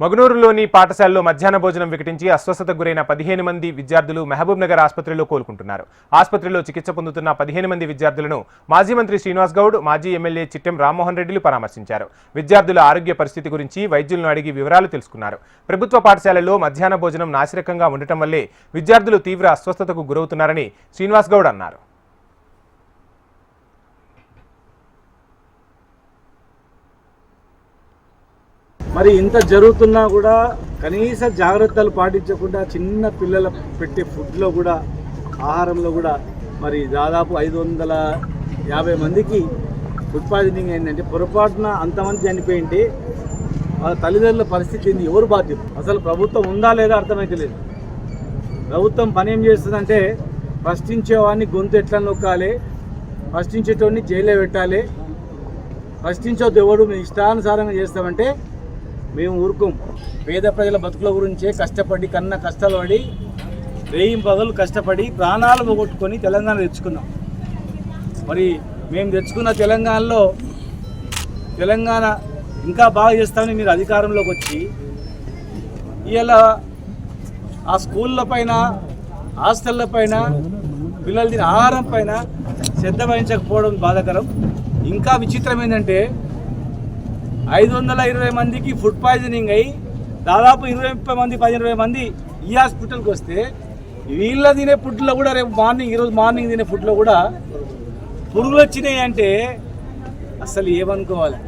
మగునూరులోని పాఠశాలలో మధ్యాహ్న భోజనం వికటించి అస్వస్థతకు గురైన 15 మంది విద్యార్థులు మహబూబ్ నగర్ ఆసుపత్రిలో కోలుకుంటున్నారు. ఆసుపత్రిలో చికిత్స పొందుతున్న 15 మంది విద్యార్థులను మాజీ మంత్రి శ్రీనివాస్ గౌడ్, మాజీ ఎమ్మెల్యే చిట్టెం రామ్మోహన్ రెడ్డిలు పరామర్శించారు. విద్యార్థుల ఆరోగ్య పరిస్థితి గురించి వైద్యులను అడిగి వివరాలు తెలుసుకున్నారు. ప్రభుత్వ పాఠశాలల్లో మధ్యాహ్న భోజనం నాసిరకంగా ఉండటం వల్లే విద్యార్థులు తీవ్ర అస్వస్థతకు గురవుతున్నారని శ్రీనివాస్ గౌడ్ అన్నారు. మరి ఇంత జరుగుతున్నా కూడా కనీస జాగ్రత్తలు పాటించకుండా చిన్న పిల్లల పెట్టే ఫుడ్లో కూడా ఆహారంలో కూడా మరి దాదాపు 550 మందికి ఫుడ్ పాయిజనింగ్ అయిందంటే పొరపాటున అంతమంది చనిపోయింటే వాళ్ళ తల్లిదండ్రుల పరిస్థితి ఏంది? ఎవరు బాధ్యత? అసలు ప్రభుత్వం ఉందా లేదా అర్థమైతే లేదు. ప్రభుత్వం పని ఏం చేస్తుందంటే ప్రశ్నించేవాడిని గొంతు ఎట్లా నొక్కాలి, ప్రశ్నించేటోడిని జైల్లో పెట్టాలి, ప్రశ్నించొద్దు ఎవడు మేము ఇష్టానుసారంగా చేస్తామంటే మేము ఊరుకోం. పేద ప్రజల బతుకుల గురించే కష్టపడి కన్న కష్టాలు పడి రేయింపగలు కష్టపడి ప్రాణాలు పోగొట్టుకొని తెలంగాణ తెచ్చుకున్నాం. మరి మేము తెచ్చుకున్న తెలంగాణ ఇంకా బాగా చేస్తామని మీరు అధికారంలోకి వచ్చి ఇలా ఆ స్కూళ్ళ పైన హాస్టళ్ళ పైన పిల్లల తినే ఆహారం పైన శ్రద్ధ వహించకపోవడం బాధాకరం. ఇంకా విచిత్రం ఏంటంటే 520 మందికి ఫుడ్ పాయిజనింగ్ అయ్యి దాదాపు 15 మంది ఈ హాస్పిటల్కి వస్తే వీళ్ళ తినే ఫుడ్లో కూడా ఈరోజు మార్నింగ్ తినే ఫుడ్లో కూడా పురుగులు వచ్చినాయి అంటే అసలు ఏమనుకోవాలి?